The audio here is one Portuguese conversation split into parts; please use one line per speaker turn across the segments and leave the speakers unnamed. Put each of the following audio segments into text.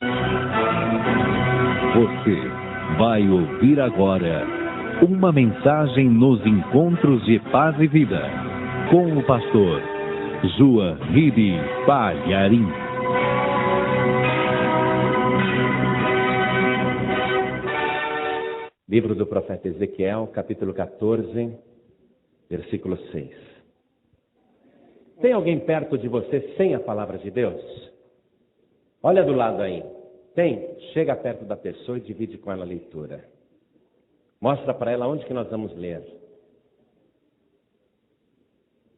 Você vai ouvir agora uma mensagem nos encontros de paz e vida com o pastor Juahiri Palharim.
Livro do profeta Ezequiel, capítulo 14, versículo 6. Tem alguém perto de você sem a palavra de Deus? Olha do lado aí. Tem? Chega perto da pessoa e divide com ela a leitura. Mostra para ela onde que nós vamos ler.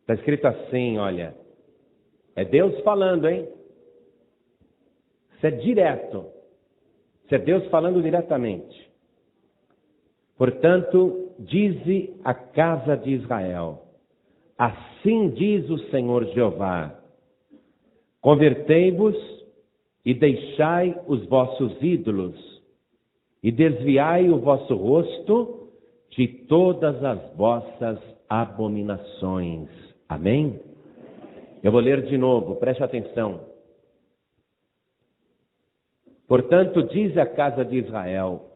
Está escrito assim, olha. É Deus falando, hein? Isso é direto. Isso é Deus falando diretamente. Portanto, dize a casa de Israel, assim diz o Senhor Jeová, convertei-vos e deixai os vossos ídolos, e desviai o vosso rosto de todas as vossas abominações. Amém? Eu vou ler de novo, preste atenção. Portanto, diz a casa de Israel,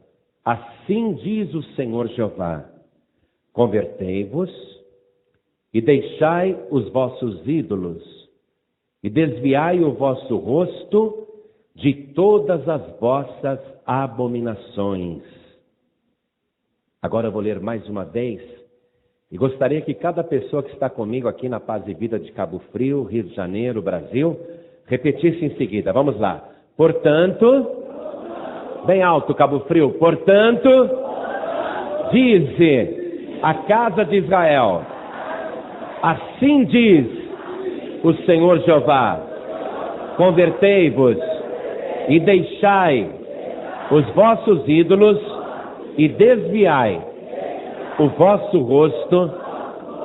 assim diz o Senhor Jeová, convertei-vos e deixai os vossos ídolos, e desviai o vosso rosto de todas as vossas abominações. Agora eu vou ler mais uma vez, e gostaria que cada pessoa que está comigo aqui na Paz e Vida de Cabo Frio, Rio de Janeiro, Brasil, repetisse em seguida. Vamos lá. Portanto, bem alto, Cabo Frio. Portanto, dize a casa de Israel, assim diz o Senhor Jeová, convertei-vos e deixai os vossos ídolos e desviai o vosso rosto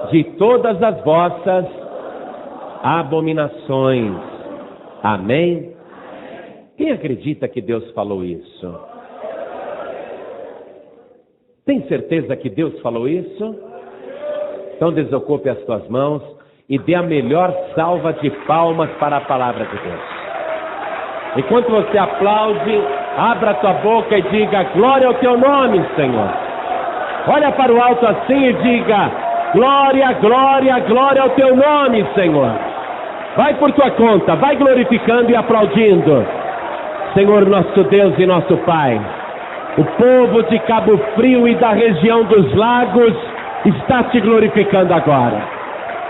de todas as vossas abominações. Amém? Quem acredita que Deus falou isso? Tem certeza que Deus falou isso? Então desocupe as tuas mãos e dê a melhor salva de palmas para a palavra de Deus. Enquanto você aplaude, abra a tua boca e diga, glória ao teu nome, Senhor. Olha para o alto assim e diga, glória, glória, glória ao teu nome, Senhor. Vai por tua conta, vai glorificando e aplaudindo. Senhor nosso Deus e nosso Pai, o povo de Cabo Frio e da região dos lagos está te glorificando agora.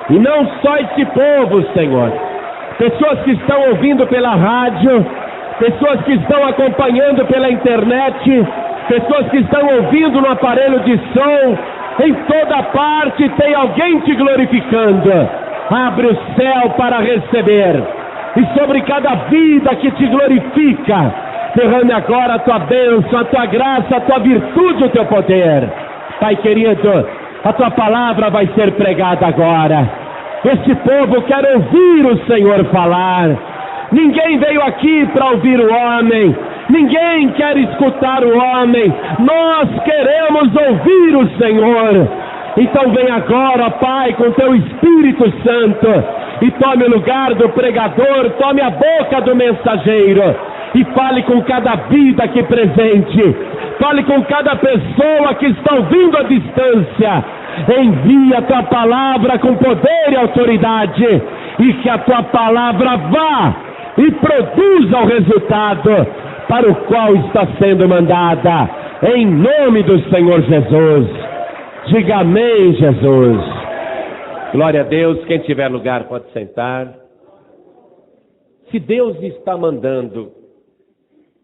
E não só esse povo, Senhor, pessoas que estão ouvindo pela rádio, pessoas que estão acompanhando pela internet, pessoas que estão ouvindo no aparelho de som, em toda parte tem alguém te glorificando. Abre o céu para receber, e sobre cada vida que te glorifica, derrame agora a tua bênção, a tua graça, a tua virtude, o teu poder. Pai querido, a tua palavra vai ser pregada agora. Este povo quer ouvir o Senhor falar. Ninguém veio aqui para ouvir o homem. Ninguém quer escutar o homem. Nós queremos ouvir o Senhor. Então vem agora, Pai, com teu Espírito Santo, e tome o lugar do pregador, tome a boca do mensageiro, e fale com cada vida aqui presente. Fale com cada pessoa que está ouvindo à distância. Envia a tua palavra com poder e autoridade, e que a tua palavra vá e produza o resultado para o qual está sendo mandada, em nome do Senhor Jesus. Diga amém, Jesus. Glória a Deus. Quem tiver lugar pode sentar. Se Deus está mandando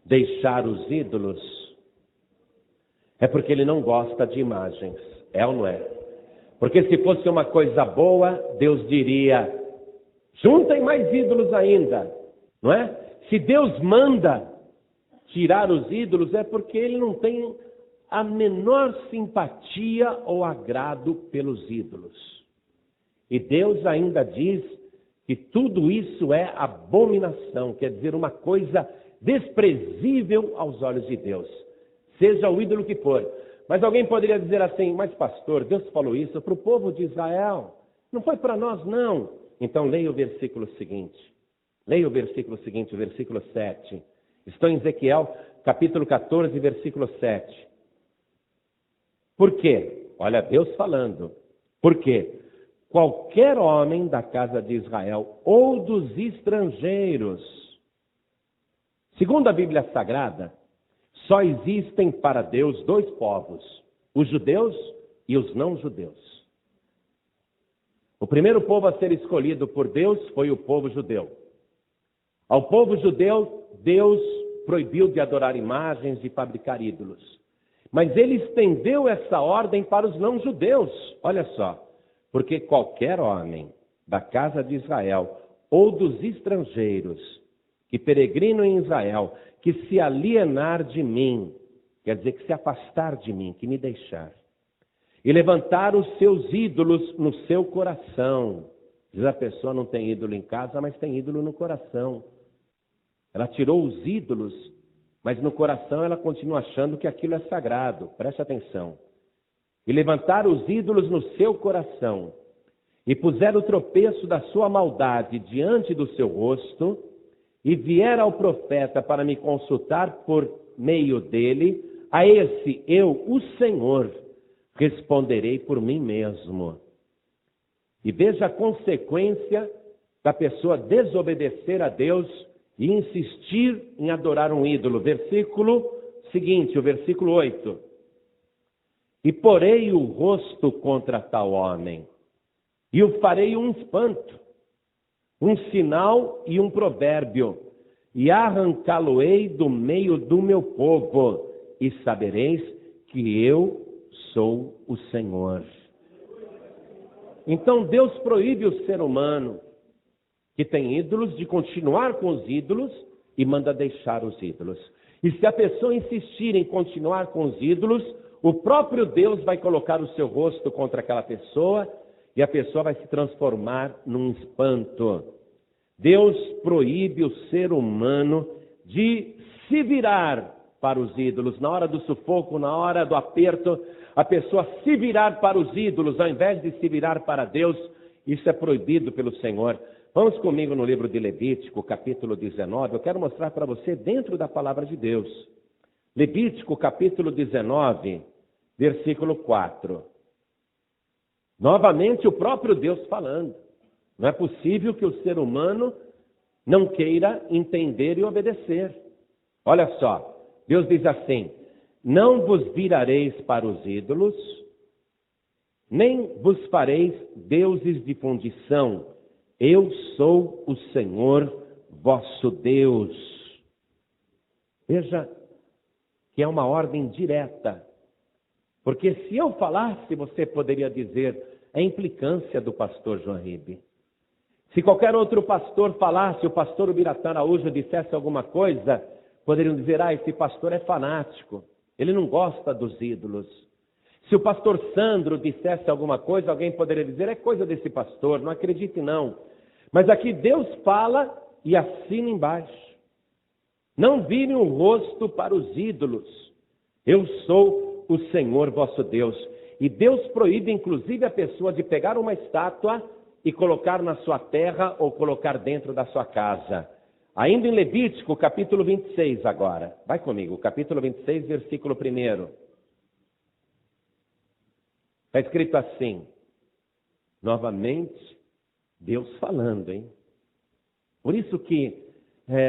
deixar os ídolos, é porque Ele não gosta de imagens, é ou não é? Porque se fosse uma coisa boa, Deus diria, juntem mais ídolos ainda, não é? Se Deus manda tirar os ídolos, é porque Ele não tem a menor simpatia ou agrado pelos ídolos. E Deus ainda diz que tudo isso é abominação, quer dizer, uma coisa desprezível aos olhos de Deus, seja o ídolo que for. Mas alguém poderia dizer assim, mas pastor, Deus falou isso para o povo de Israel, não foi para nós não. Então leia o versículo seguinte, o versículo 7. Estou em Ezequiel, capítulo 14, versículo 7. Por quê? Olha, Deus falando. Por quê? Qualquer homem da casa de Israel ou dos estrangeiros, segundo a Bíblia Sagrada, só existem para Deus dois povos, os judeus e os não-judeus. O primeiro povo a ser escolhido por Deus foi o povo judeu. Ao povo judeu, Deus proibiu de adorar imagens e fabricar ídolos. Mas ele estendeu essa ordem para os não-judeus. Olha só, porque qualquer homem da casa de Israel ou dos estrangeiros que peregrinam em Israel, que se alienar de mim, quer dizer que se afastar de mim, que me deixar, e levantar os seus ídolos no seu coração. Diz a pessoa não tem ídolo em casa, mas tem ídolo no coração. Ela tirou os ídolos, mas no coração ela continua achando que aquilo é sagrado. Preste atenção. E levantar os ídolos no seu coração, e puser o tropeço da sua maldade diante do seu rosto, e vier ao profeta para me consultar por meio dele, a esse eu, o Senhor, responderei por mim mesmo. E veja a consequência da pessoa desobedecer a Deus e insistir em adorar um ídolo. Versículo seguinte, o versículo 8. E porei o rosto contra tal homem, e o farei um espanto, um sinal e um provérbio, e arrancá-lo-ei do meio do meu povo, e sabereis que eu sou o Senhor. Então Deus proíbe o ser humano que tem ídolos de continuar com os ídolos e manda deixar os ídolos. E se a pessoa insistir em continuar com os ídolos, o próprio Deus vai colocar o seu rosto contra aquela pessoa e a pessoa vai se transformar num espanto. Deus proíbe o ser humano de se virar para os ídolos. Na hora do sufoco, na hora do aperto, a pessoa se virar para os ídolos, ao invés de se virar para Deus, isso é proibido pelo Senhor. Vamos comigo no livro de Levítico, capítulo 19. Eu quero mostrar para você dentro da palavra de Deus. Levítico, capítulo 19, versículo 4. Novamente o próprio Deus falando. Não é possível que o ser humano não queira entender e obedecer. Olha só, Deus diz assim: não vos virareis para os ídolos, nem vos fareis deuses de fundição. Eu sou o Senhor vosso Deus. Veja que é uma ordem direta. Porque se eu falasse, você poderia dizer, é implicância do pastor João Ribe. Se qualquer outro pastor falasse, o pastor Ubiratã Araújo dissesse alguma coisa, poderiam dizer, esse pastor é fanático, ele não gosta dos ídolos. Se o pastor Sandro dissesse alguma coisa, alguém poderia dizer, é coisa desse pastor, não acredite não. Mas aqui Deus fala e assina embaixo. Não virem o rosto para os ídolos. Eu sou o Senhor vosso Deus. E Deus proíbe inclusive a pessoa de pegar uma estátua e colocar na sua terra ou colocar dentro da sua casa. Ainda em Levítico, capítulo 26 agora. Vai comigo, capítulo 26, versículo 1. Está escrito assim, novamente, Deus falando, hein? Por isso que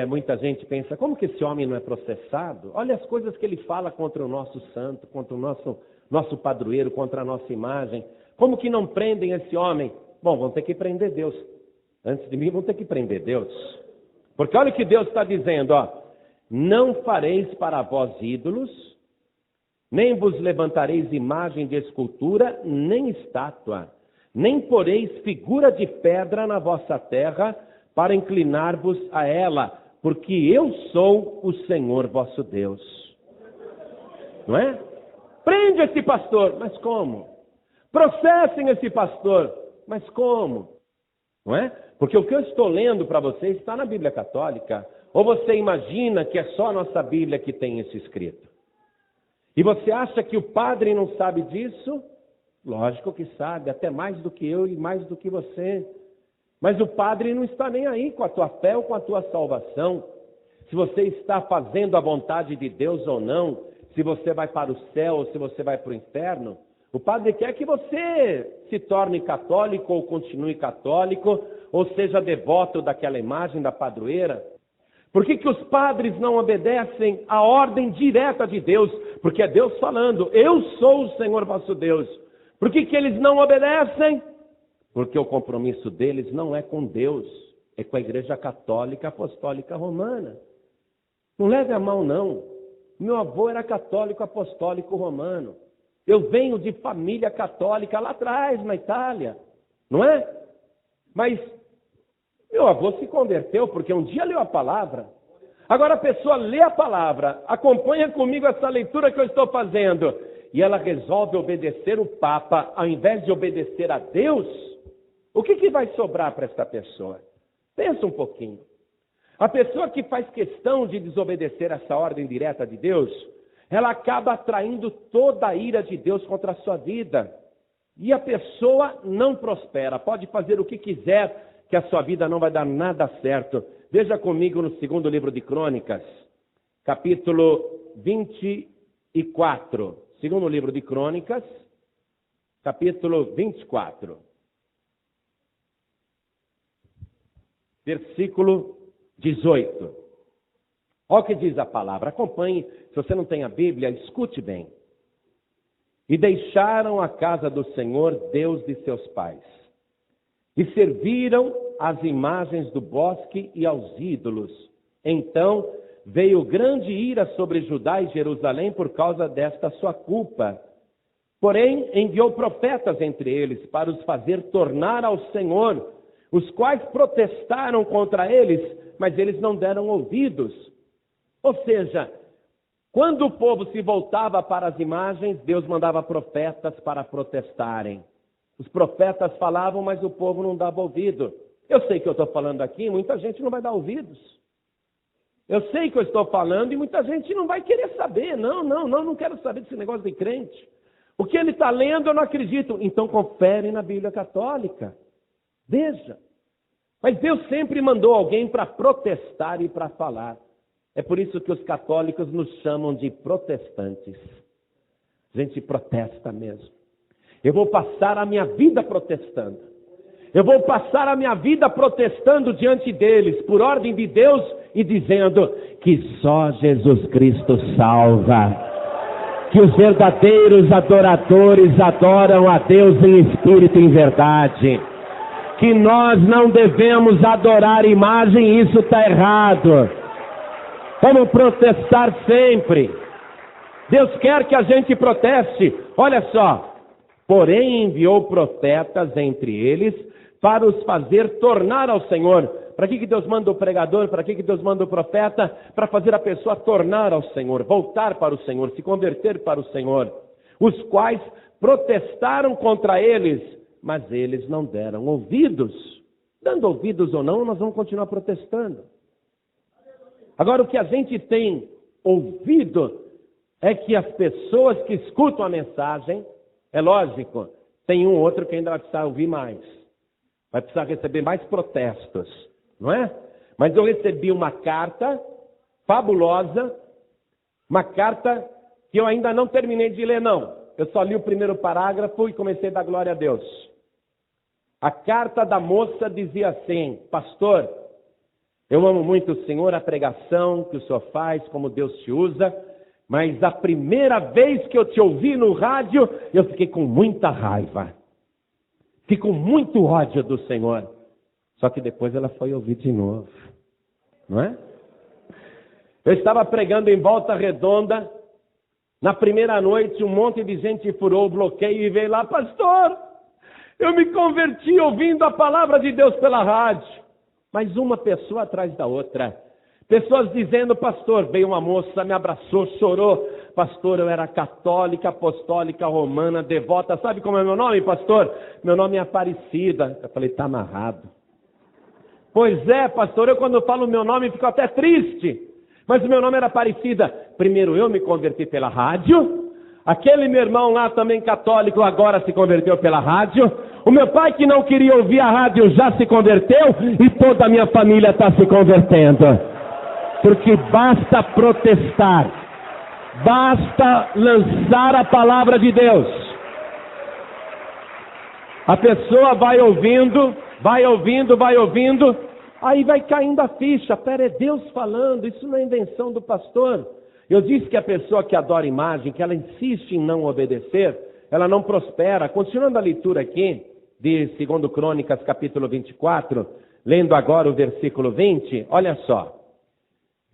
muita gente pensa, como que esse homem não é processado? Olha as coisas que ele fala contra o nosso santo, contra o nosso padroeiro, contra a nossa imagem. Como que não prendem esse homem? Bom, vão ter que prender Deus. Antes de mim, vão ter que prender Deus. Porque olha o que Deus está dizendo, ó. Não fareis para vós ídolos, nem vos levantareis imagem de escultura, nem estátua, nem poreis figura de pedra na vossa terra, para inclinar-vos a ela, porque eu sou o Senhor vosso Deus. Não é? Prende esse pastor, mas como? Processem esse pastor, mas como? Não é? Porque o que eu estou lendo para vocês está na Bíblia Católica. Ou você imagina que é só a nossa Bíblia que tem isso escrito? E você acha que o padre não sabe disso? Lógico que sabe, até mais do que eu e mais do que você. Mas o padre não está nem aí com a tua fé ou com a tua salvação. se você está fazendo a vontade de Deus ou não, se você vai para o céu ou se você vai para o inferno. O padre quer que você se torne católico ou continue católico, ou seja devoto daquela imagem da padroeira. Por que os padres não obedecem à ordem direta de Deus? Porque é Deus falando, eu sou o Senhor vosso Deus. Por que eles não obedecem? Porque o compromisso deles não é com Deus, é com a Igreja Católica Apostólica Romana. Não leve a mal, não. Meu avô era católico apostólico romano. Eu venho de família católica lá atrás, na Itália, não é? Mas meu avô se converteu porque um dia leu a palavra. Agora a pessoa lê a palavra, acompanha comigo essa leitura que eu estou fazendo, e ela resolve obedecer o Papa ao invés de obedecer a Deus. O que vai sobrar para essa pessoa? Pensa um pouquinho. A pessoa que faz questão de desobedecer essa ordem direta de Deus, ela acaba atraindo toda a ira de Deus contra a sua vida. E a pessoa não prospera, pode fazer o que quiser, que a sua vida não vai dar nada certo. Veja comigo no segundo livro de Crônicas, capítulo 24. Segundo livro de Crônicas, capítulo 24. Versículo 18. Olha o que diz a palavra. Acompanhe, se você não tem a Bíblia, escute bem. E deixaram a casa do Senhor, Deus de seus pais, e serviram às imagens do bosque e aos ídolos. Então veio grande ira sobre Judá e Jerusalém por causa desta sua culpa. Porém, enviou profetas entre eles para os fazer tornar ao Senhor, os quais protestaram contra eles, mas eles não deram ouvidos. Ou seja, quando o povo se voltava para as imagens, Deus mandava profetas para protestarem. Os profetas falavam, mas o povo não dava ouvido. Eu sei que eu estou falando aqui, muita gente não vai dar ouvidos. Eu sei que eu estou falando e muita gente não vai querer saber. Não quero saber desse negócio de crente. O que ele está lendo eu não acredito. Então confere na Bíblia Católica. Veja. Mas Deus sempre mandou alguém para protestar e para falar. É por isso que os católicos nos chamam de protestantes. A gente protesta mesmo. Eu vou passar a minha vida protestando. Eu vou passar a minha vida protestando diante deles, por ordem de Deus, e dizendo que só Jesus Cristo salva. Que os verdadeiros adoradores adoram a Deus em espírito e em verdade. Que nós não devemos adorar imagem, isso está errado. Vamos protestar sempre. Deus quer que a gente proteste. Olha só. Porém enviou profetas entre eles para os fazer tornar ao Senhor. Para que Deus manda o pregador? Para que Deus manda o profeta? Para fazer a pessoa tornar ao Senhor, voltar para o Senhor, se converter para o Senhor. Os quais protestaram contra eles, mas eles não deram ouvidos. Dando ouvidos ou não, nós vamos continuar protestando. Agora, o que a gente tem ouvido é que as pessoas que escutam a mensagem, é lógico, tem um outro que ainda vai precisar ouvir mais. Vai precisar receber mais protestos, não é? Mas eu recebi uma carta fabulosa, uma carta que eu ainda não terminei de ler, não. Eu só li o primeiro parágrafo e comecei a dar glória a Deus. A carta da moça dizia assim: pastor, eu amo muito o senhor, a pregação que o senhor faz, como Deus te usa, mas a primeira vez que eu te ouvi no rádio, eu fiquei com muita raiva. Fiquei com muito ódio do Senhor. Só que depois ela foi ouvir de novo. Não é? Eu estava pregando em Volta Redonda. Na primeira noite, um monte de gente furou o bloqueio e veio lá: pastor, eu me converti ouvindo a palavra de Deus pela rádio. Mas uma pessoa atrás da outra. Pessoas dizendo: pastor, veio uma moça, me abraçou, chorou. Pastor, eu era católica, apostólica, romana, devota. Sabe como é meu nome, pastor? Meu nome é Aparecida. Eu falei: está amarrado. Pois é, pastor, eu quando falo o meu nome fico até triste. Mas o meu nome era Aparecida. Primeiro eu me converti pela rádio. Aquele meu irmão lá também católico agora se converteu pela rádio. O meu pai que não queria ouvir a rádio já se converteu. E toda a minha família está se convertendo. Porque basta protestar, basta lançar a palavra de Deus. A pessoa vai ouvindo, aí vai caindo a ficha. Pera, é Deus falando, isso não é invenção do pastor. Eu disse que a pessoa que adora imagem, que ela insiste em não obedecer, ela não prospera. Continuando a leitura aqui, de 2 Crônicas, capítulo 24, lendo agora o versículo 20, olha só.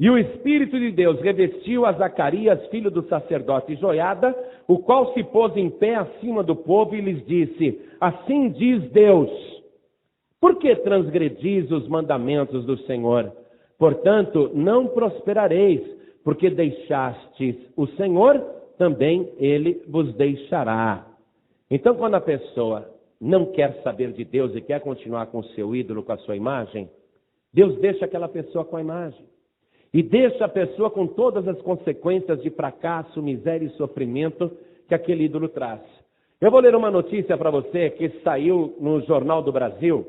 E o Espírito de Deus revestiu a Zacarias, filho do sacerdote Joiada, o qual se pôs em pé acima do povo e lhes disse: assim diz Deus, por que transgredis os mandamentos do Senhor? Portanto, não prosperareis, porque deixastes o Senhor, também Ele vos deixará. Então, quando a pessoa não quer saber de Deus e quer continuar com o seu ídolo, com a sua imagem, Deus deixa aquela pessoa com a imagem. E deixa a pessoa com todas as consequências de fracasso, miséria e sofrimento que aquele ídolo traz. Eu vou ler uma notícia para você que saiu no Jornal do Brasil,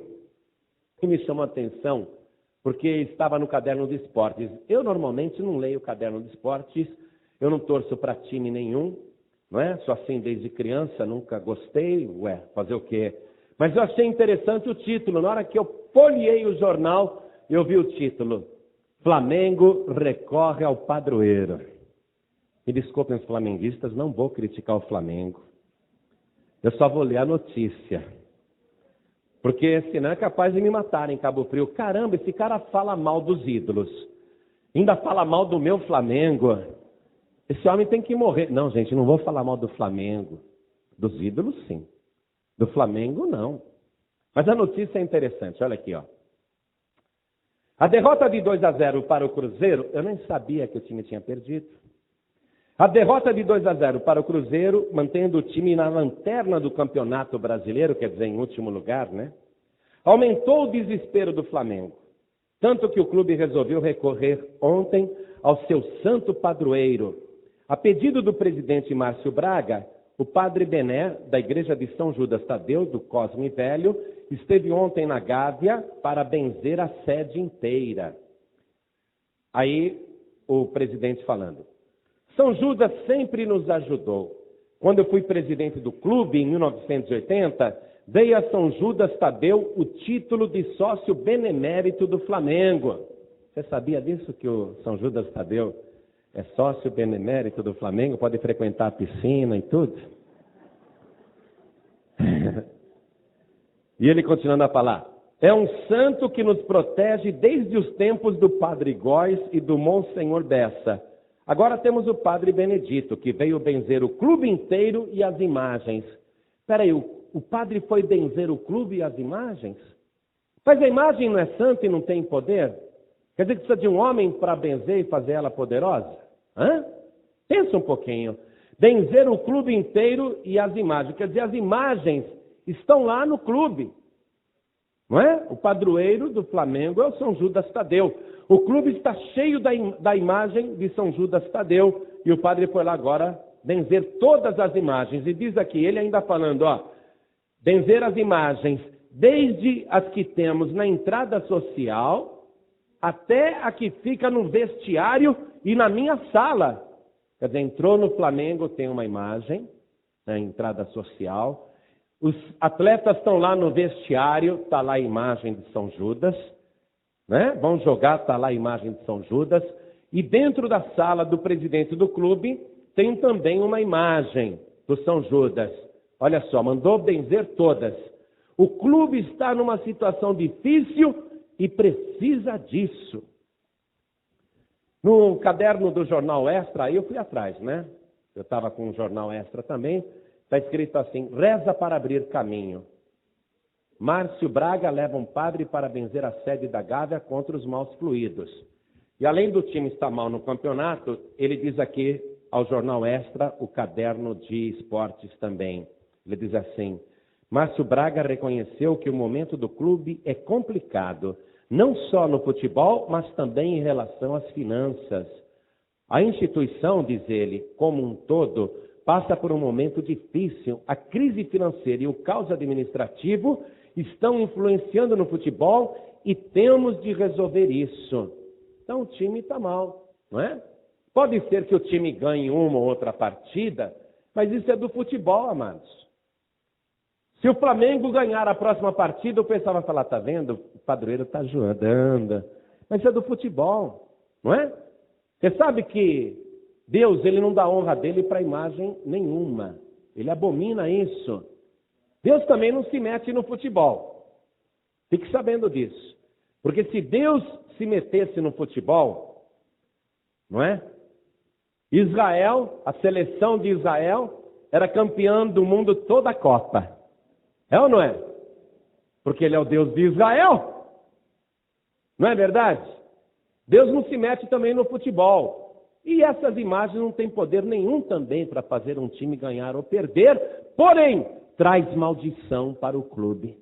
que me chamou a atenção, porque estava no caderno de esportes. Eu normalmente não leio o caderno de esportes, eu não torço para time nenhum, não é? Sou assim desde criança, nunca gostei, fazer o quê? Mas eu achei interessante o título. Na hora que eu folheei o jornal, eu vi o título: Flamengo recorre ao padroeiro. Me desculpem os flamenguistas, não vou criticar o Flamengo. Eu só vou ler a notícia. Porque senão é capaz de me matar em Cabo Frio. Caramba, esse cara fala mal dos ídolos. Ainda fala mal do meu Flamengo. Esse homem tem que morrer. Não, gente, não vou falar mal do Flamengo. Dos ídolos, sim. Do Flamengo, não. Mas a notícia é interessante. Olha aqui, ó. A derrota de 2-0 para o Cruzeiro, eu nem sabia que o time tinha perdido. A derrota de 2-0 para o Cruzeiro, mantendo o time na lanterna do Campeonato Brasileiro, quer dizer, em último lugar, né? Aumentou o desespero do Flamengo. Tanto que o clube resolveu recorrer ontem ao seu santo padroeiro. A pedido do presidente Márcio Braga, o padre Bené, da igreja de São Judas Tadeu, do Cosme Velho, esteve ontem na Gávea para benzer a sede inteira. Aí o presidente falando: São Judas sempre nos ajudou. Quando eu fui presidente do clube, em 1980, dei a São Judas Tadeu o título de sócio benemérito do Flamengo. Você sabia disso, que o São Judas Tadeu é sócio benemérito do Flamengo? Pode frequentar a piscina e tudo? E ele continuando a falar: é um santo que nos protege desde os tempos do Padre Góes e do Monsenhor Bessa. Agora temos o Padre Benedito, que veio benzer o clube inteiro e as imagens. Espera aí, o padre foi benzer o clube e as imagens? Mas a imagem não é santa e não tem poder? Quer dizer que precisa de um homem para benzer e fazer ela poderosa? Hã? Pensa um pouquinho. Benzer o clube inteiro e as imagens. Quer dizer, as imagens estão lá no clube. Não é? O padroeiro do Flamengo é o São Judas Tadeu. O clube está cheio da imagem de São Judas Tadeu. E o padre foi lá agora benzer todas as imagens. E diz aqui, ele ainda falando, ó, benzer as imagens, desde as que temos na entrada social, até a que fica no vestiário e na minha sala. Quer dizer, entrou no Flamengo, tem uma imagem na entrada social. Os atletas estão lá no vestiário, está lá a imagem de São Judas. Né? Vão jogar, está lá a imagem de São Judas. E dentro da sala do presidente do clube, tem também uma imagem do São Judas. Olha só, mandou benzer todas. O clube está numa situação difícil e precisa disso. No caderno do Jornal Extra, aí eu fui atrás, né? Eu estava com um Jornal Extra também. Está escrito assim: reza para abrir caminho. Márcio Braga leva um padre para benzer a sede da Gávea contra os maus fluidos. E além do time estar mal no campeonato, ele diz aqui ao Jornal Extra, o caderno de esportes também. Ele diz assim: Márcio Braga reconheceu que o momento do clube é complicado, não só no futebol, mas também em relação às finanças. A instituição, diz ele, como um todo, passa por um momento difícil. A crise financeira e o caos administrativo estão influenciando no futebol e temos de resolver isso. então o time está mal, não é? Pode ser que o time ganhe uma ou outra partida, mas isso é do futebol, amados. Se o Flamengo ganhar a próxima partida, o pessoal vai falar, tá vendo? O padroeiro está ajudando. Mas isso é do futebol, não é? Você sabe que Deus, ele não dá honra dele para imagem nenhuma. Ele abomina isso. Deus também não se mete no futebol. Fique sabendo disso. Porque se Deus se metesse no futebol, não é? Israel, a seleção de Israel, era campeã do mundo toda a Copa. É ou não é? Porque ele é o Deus de Israel. Não é verdade? Deus não se mete também no futebol. E essas imagens não têm poder nenhum também para fazer um time ganhar ou perder. Porém, traz maldição para o clube.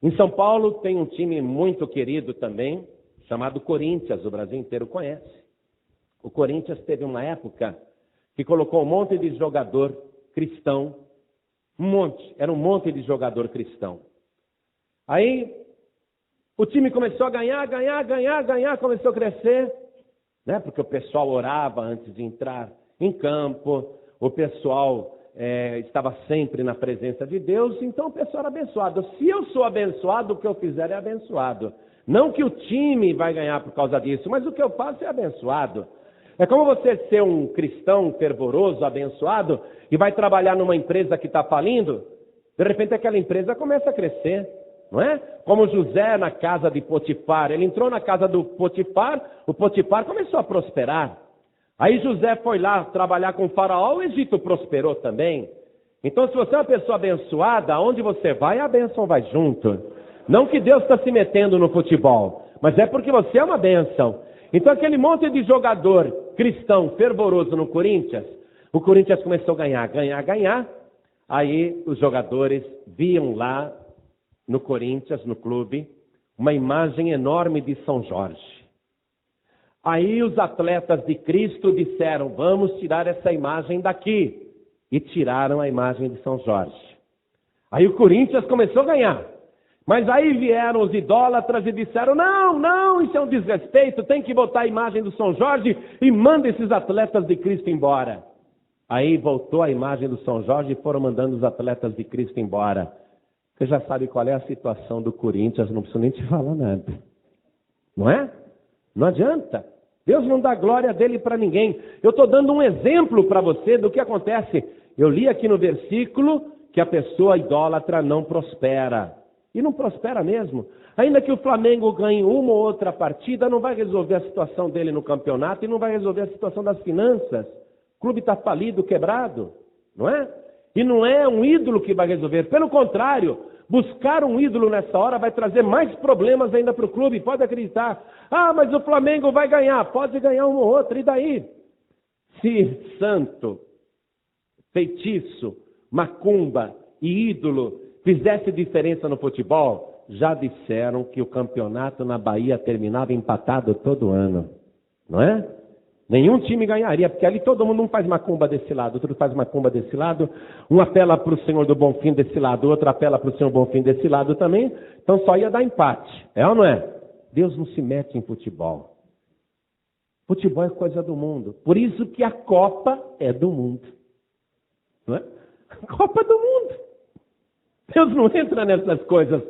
Em São Paulo tem um time muito querido também, chamado Corinthians, o Brasil inteiro conhece. O Corinthians teve uma época que colocou um monte de jogador cristão, era um monte de jogador cristão. Aí o time começou a ganhar, começou a crescer, né? Porque o pessoal orava antes de entrar em campo, o pessoal estava sempre na presença de Deus, então o pessoal era abençoado. Se eu sou abençoado, o que eu fizer é abençoado. Não que o time vai ganhar por causa disso, mas o que eu faço é abençoado. É como você ser um cristão fervoroso, abençoado, e vai trabalhar numa empresa que está falindo, de repente aquela empresa começa a crescer, não é? Como José na casa de Potifar, ele entrou na casa do Potifar, o Potifar começou a prosperar. Aí José foi lá trabalhar com o faraó, o Egito prosperou também. Então se você é uma pessoa abençoada, aonde você vai, a bênção vai junto. Não que Deus está se metendo no futebol, mas é porque você é uma bênção. Então aquele monte de jogador cristão fervoroso no Corinthians, o Corinthians começou a ganhar. Aí os jogadores viam lá no Corinthians, no clube, uma imagem enorme de São Jorge. Aí os atletas de Cristo disseram, vamos tirar essa imagem daqui. E tiraram a imagem de São Jorge. Aí o Corinthians começou a ganhar. Mas aí vieram os idólatras e disseram, não, isso é um desrespeito, tem que botar a imagem do São Jorge e manda esses atletas de Cristo embora. Aí voltou a imagem do São Jorge e foram mandando os atletas de Cristo embora. Você já sabe qual é a situação do Corinthians, não preciso nem te falar nada. Não é? Não adianta. Deus não dá glória dele para ninguém. Eu estou dando um exemplo para você do que acontece. Eu li aqui no versículo que a pessoa idólatra não prospera. E não prospera mesmo. Ainda que o Flamengo ganhe uma ou outra partida, não vai resolver a situação dele no campeonato e não vai resolver a situação das finanças. O clube está falido, quebrado, não é? E não é um ídolo que vai resolver. Pelo contrário, buscar um ídolo nessa hora vai trazer mais problemas ainda para o clube. Pode acreditar. Mas o Flamengo vai ganhar. Pode ganhar uma ou outra. E daí? Se santo, feitiço, macumba e ídolo fizesse diferença no futebol, já disseram que o campeonato na Bahia terminava empatado todo ano. Não é? Nenhum time ganharia, porque ali todo mundo, um faz macumba desse lado, outro faz macumba desse lado, um apela para o Senhor do Bonfim desse lado, outro apela para o Senhor Bonfim desse lado também, então só ia dar empate. É ou não é? Deus não se mete em futebol. Futebol é coisa do mundo. Por isso que a Copa é do mundo. Não é? A Copa é do mundo. Deus não entra nessas coisas.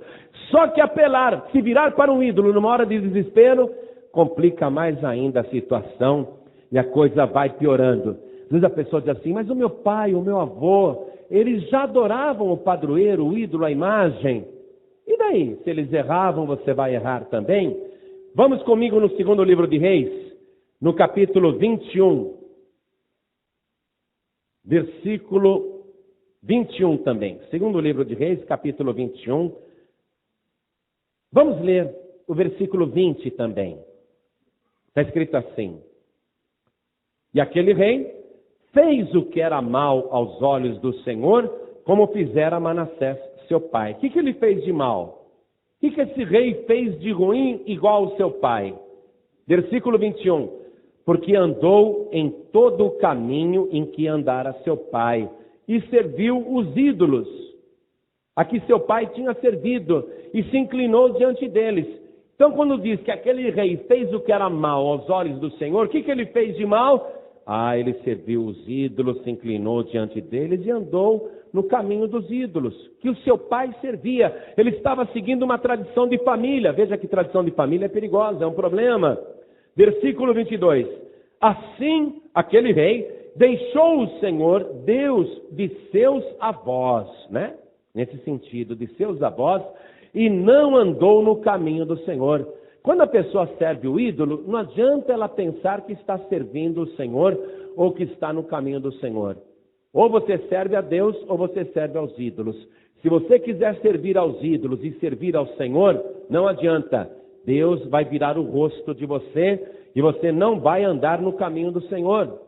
Só que apelar, se virar para um ídolo numa hora de desespero, complica mais ainda a situação e a coisa vai piorando. Às vezes a pessoa diz assim, mas o meu pai, o meu avô, eles já adoravam o padroeiro, o ídolo, a imagem. E daí? Se eles erravam, você vai errar também? Vamos comigo no segundo livro de Reis, no capítulo 21, versículo 21 também. Segundo livro de Reis, capítulo 21. Vamos ler o versículo 20 também. Está escrito assim. E aquele rei fez o que era mal aos olhos do Senhor, como fizera Manassés, seu pai. O que ele fez de mal? O que esse rei fez de ruim igual ao seu pai? Versículo 21. Porque andou em todo o caminho em que andara seu pai, e serviu os ídolos a que seu pai tinha servido, e se inclinou diante deles. Então, quando diz que aquele rei fez o que era mal aos olhos do Senhor, o que ele fez de mal? Ele serviu os ídolos, se inclinou diante deles e andou no caminho dos ídolos, que o seu pai servia. Ele estava seguindo uma tradição de família. Veja que tradição de família é perigosa, é um problema. Versículo 22. Assim, aquele rei deixou o Senhor, Deus de seus avós, né? Nesse sentido, de seus avós, e não andou no caminho do Senhor. Quando a pessoa serve o ídolo, não adianta ela pensar que está servindo o Senhor ou que está no caminho do Senhor. Ou você serve a Deus ou você serve aos ídolos. Se você quiser servir aos ídolos e servir ao Senhor, não adianta. Deus vai virar o rosto de você e você não vai andar no caminho do Senhor.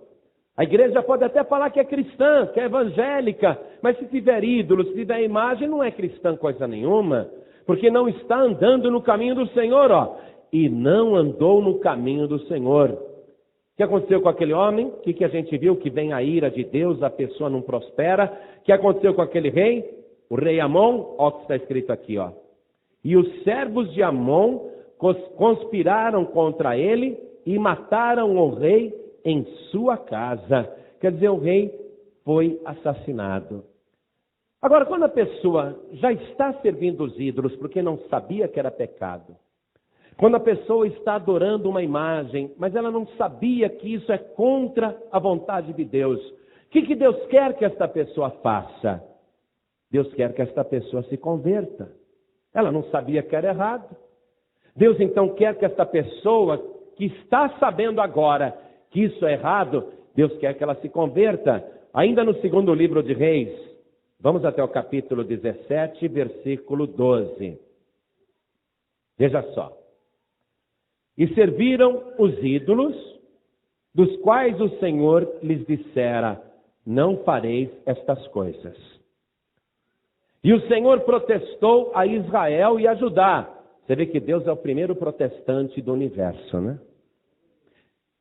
A igreja pode até falar que é cristã, que é evangélica, mas se tiver ídolos, se tiver imagem, não é cristã coisa nenhuma, porque não está andando no caminho do Senhor, e não andou no caminho do Senhor. O que aconteceu com aquele homem? O que a gente viu? Que vem a ira de Deus, a pessoa não prospera. O que aconteceu com aquele rei? O rei Amon, olha o que está escrito aqui, E os servos de Amon conspiraram contra ele e mataram o rei em sua casa. Quer dizer, o rei foi assassinado. Agora, quando a pessoa já está servindo os ídolos porque não sabia que era pecado, quando a pessoa está adorando uma imagem, mas ela não sabia que isso é contra a vontade de Deus, o que Deus quer que esta pessoa faça? Deus quer que esta pessoa se converta. Ela não sabia que era errado. Deus então quer que esta pessoa que está sabendo agora que isso é errado, Deus quer que ela se converta. Ainda no segundo livro de Reis, vamos até o capítulo 17, versículo 12. Veja só. E serviram os ídolos, dos quais o Senhor lhes dissera, não fareis estas coisas. E o Senhor protestou a Israel e a Judá. Você vê que Deus é o primeiro protestante do universo, né?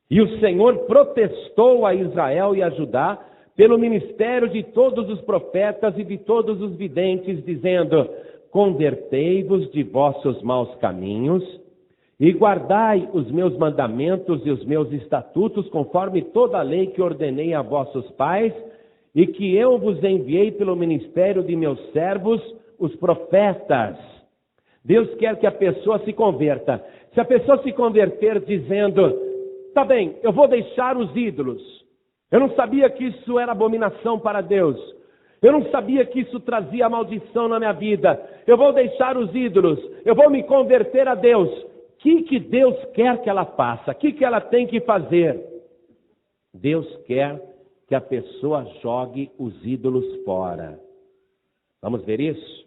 E o Senhor protestou a Israel e a Judá pelo ministério de todos os profetas e de todos os videntes, dizendo, convertei-vos de vossos maus caminhos e guardai os meus mandamentos e os meus estatutos, conforme toda a lei que ordenei a vossos pais, e que eu vos enviei pelo ministério de meus servos, os profetas. Deus quer que a pessoa se converta. Se a pessoa se converter dizendo, tá bem, eu vou deixar os ídolos. Eu não sabia que isso era abominação para Deus. Eu não sabia que isso trazia maldição na minha vida. Eu vou deixar os ídolos. Eu vou me converter a Deus. O que Deus quer que ela faça? O que ela tem que fazer? Deus quer que a pessoa jogue os ídolos fora. Vamos ver isso?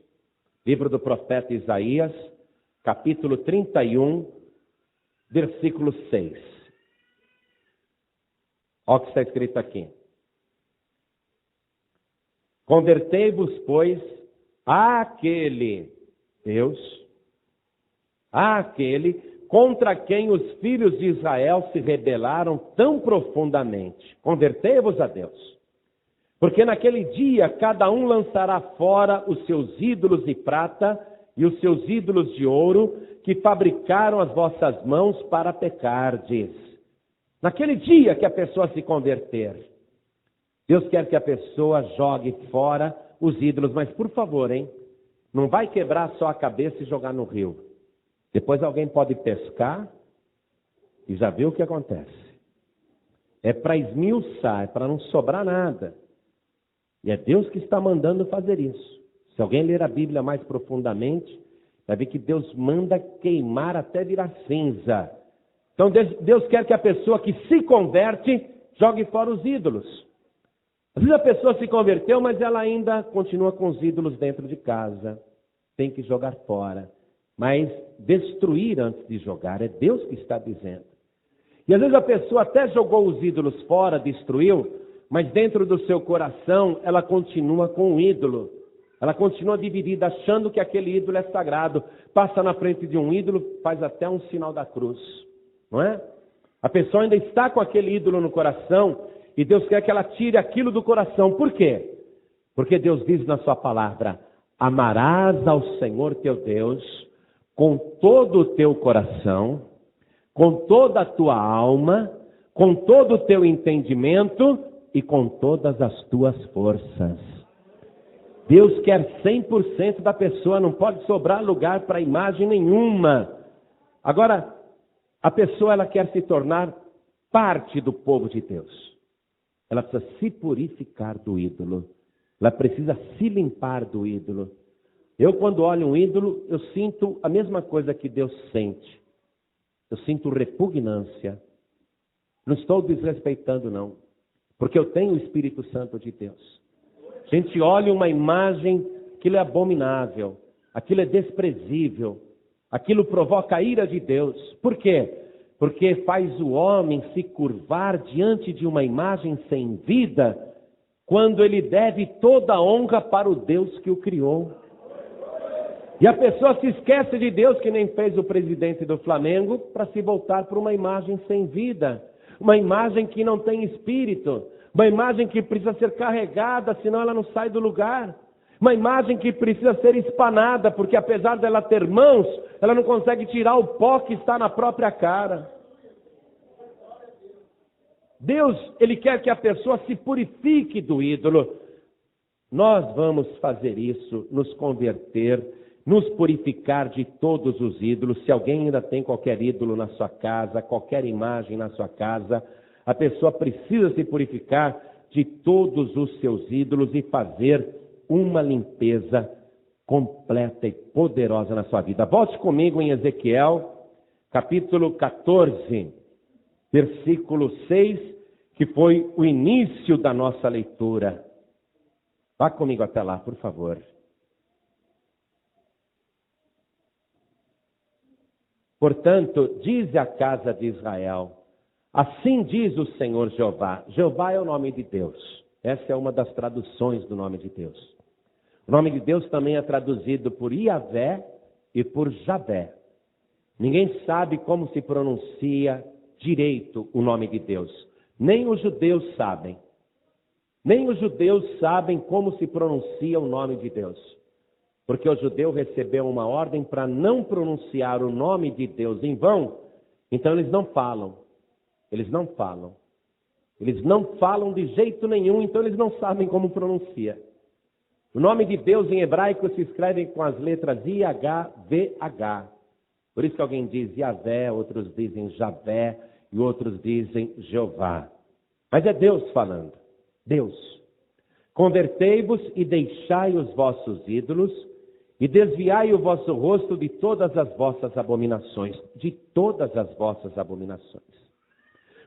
Livro do profeta Isaías, capítulo 31, versículo 6. Olha o que está escrito aqui. Convertei-vos, pois, àquele Deus, àquele contra quem os filhos de Israel se rebelaram tão profundamente. Convertei-vos a Deus. Porque naquele dia cada um lançará fora os seus ídolos de prata e os seus ídolos de ouro que fabricaram as vossas mãos para pecardes. Naquele dia que a pessoa se converter, Deus quer que a pessoa jogue fora os ídolos, mas por favor, não vai quebrar só a cabeça e jogar no rio. Depois alguém pode pescar e já viu o que acontece. É para esmiuçar, é para não sobrar nada. E é Deus que está mandando fazer isso. Se alguém ler a Bíblia mais profundamente, vai ver que Deus manda queimar até virar cinza. Então Deus quer que a pessoa que se converte jogue fora os ídolos. Às vezes a pessoa se converteu, mas ela ainda continua com os ídolos dentro de casa. Tem que jogar fora. Mas destruir antes de jogar, é Deus que está dizendo. E às vezes a pessoa até jogou os ídolos fora, destruiu, mas dentro do seu coração ela continua com o ídolo. Ela continua dividida, achando que aquele ídolo é sagrado. Passa na frente de um ídolo, faz até um sinal da cruz. Não é? A pessoa ainda está com aquele ídolo no coração e Deus quer que ela tire aquilo do coração. Por quê? Porque Deus diz na sua palavra, amarás ao Senhor teu Deus com todo o teu coração, com toda a tua alma, com todo o teu entendimento e com todas as tuas forças. Deus quer 100% da pessoa, não pode sobrar lugar para imagem nenhuma. Agora, a pessoa ela quer se tornar parte do povo de Deus. Ela precisa se purificar do ídolo. Ela precisa se limpar do ídolo. Eu, quando olho um ídolo, eu sinto a mesma coisa que Deus sente. Eu sinto repugnância. Não estou desrespeitando, não. Porque eu tenho o Espírito Santo de Deus. A gente olha uma imagem, aquilo é abominável, aquilo é desprezível, aquilo provoca a ira de Deus. Por quê? Porque faz o homem se curvar diante de uma imagem sem vida, quando ele deve toda a honra para o Deus que o criou. E a pessoa se esquece de Deus, que nem fez o presidente do Flamengo, para se voltar para uma imagem sem vida, uma imagem que não tem espírito, uma imagem que precisa ser carregada, senão ela não sai do lugar. Uma imagem que precisa ser espanada, porque apesar dela ter mãos, ela não consegue tirar o pó que está na própria cara. Deus, Ele quer que a pessoa se purifique do ídolo. Nós vamos fazer isso, nos converter, nos purificar de todos os ídolos. Se alguém ainda tem qualquer ídolo na sua casa, qualquer imagem na sua casa, a pessoa precisa se purificar de todos os seus ídolos e fazer uma limpeza completa e poderosa na sua vida. Volte comigo em Ezequiel, capítulo 14, versículo 6, que foi o início da nossa leitura. Vá comigo até lá, por favor. Portanto, diz a casa de Israel, assim diz o Senhor Jeová. Jeová é o nome de Deus. Essa é uma das traduções do nome de Deus. O nome de Deus também é traduzido por Iavé e por Javé. Ninguém sabe como se pronuncia direito o nome de Deus. Nem os judeus sabem. Nem os judeus sabem como se pronuncia o nome de Deus. Porque o judeu recebeu uma ordem para não pronunciar o nome de Deus em vão. Então eles não falam. Eles não falam. Eles não falam de jeito nenhum, então eles não sabem como pronuncia. O nome de Deus em hebraico se escreve com as letras I-H-V-H. Por isso que alguém diz Iavé, outros dizem Javé e outros dizem Jeová. Mas é Deus falando. Deus. Convertei-vos e deixai os vossos ídolos e desviai o vosso rosto de todas as vossas abominações. De todas as vossas abominações.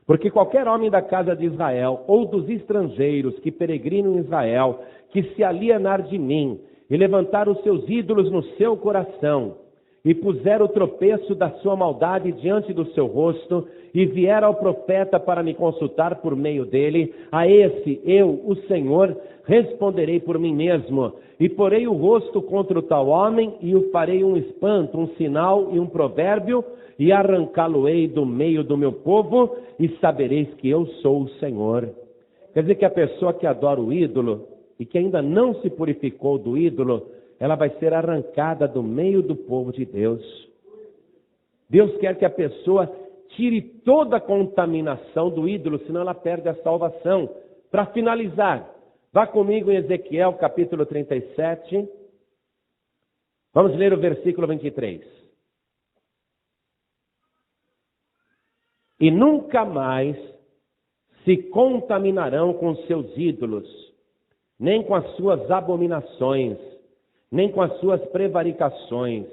Porque qualquer homem da casa de Israel, ou dos estrangeiros que peregrinam em Israel, que se alienar de mim, e levantar os seus ídolos no seu coração, e puser o tropeço da sua maldade diante do seu rosto, e vier ao profeta para me consultar por meio dele, a esse eu, o Senhor, responderei por mim mesmo, e porei o rosto contra o tal homem, e o farei um espanto, um sinal e um provérbio, e arrancá-lo-ei do meio do meu povo, e sabereis que eu sou o Senhor. Quer dizer que a pessoa que adora o ídolo, e que ainda não se purificou do ídolo, ela vai ser arrancada do meio do povo de Deus. Deus quer que a pessoa tire toda a contaminação do ídolo, senão ela perde a salvação. Para finalizar, vá comigo em Ezequiel capítulo 37. Vamos ler o versículo 23. E nunca mais se contaminarão com seus ídolos, nem com as suas abominações, nem com as suas prevaricações,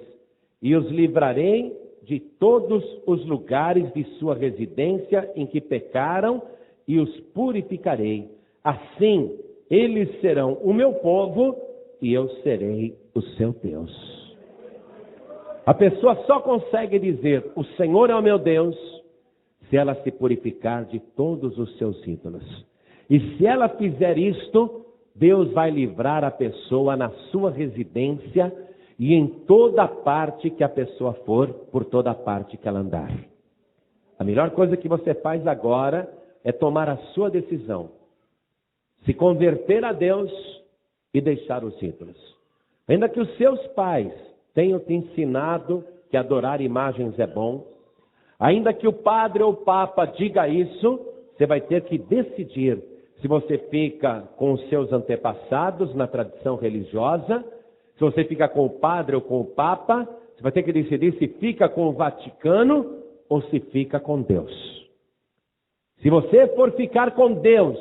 e os livrarei de todos os lugares de sua residência em que pecaram, e os purificarei. Assim, eles serão o meu povo, e eu serei o seu Deus. A pessoa só consegue dizer, o Senhor é o meu Deus, se ela se purificar de todos os seus ídolos. E se ela fizer isto, Deus vai livrar a pessoa na sua residência e em toda parte que a pessoa for, por toda parte que ela andar. A melhor coisa que você faz agora é tomar a sua decisão. Se converter a Deus e deixar os ídolos. Ainda que os seus pais tenham te ensinado que adorar imagens é bom. Ainda que o padre ou o papa diga isso, você vai ter que decidir se você fica com os seus antepassados na tradição religiosa, se você fica com o padre ou com o papa, você vai ter que decidir se fica com o Vaticano ou se fica com Deus. Se você for ficar com Deus,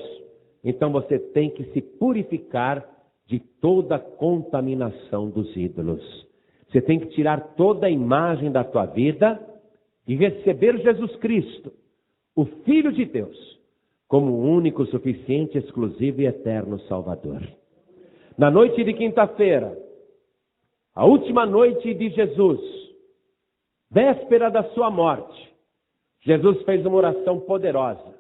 então você tem que se purificar de toda a contaminação dos ídolos. Você tem que tirar toda a imagem da tua vida e receber Jesus Cristo, o Filho de Deus, como o único, suficiente, exclusivo e eterno Salvador. Na noite de quinta-feira, a última noite de Jesus, véspera da sua morte, Jesus fez uma oração poderosa.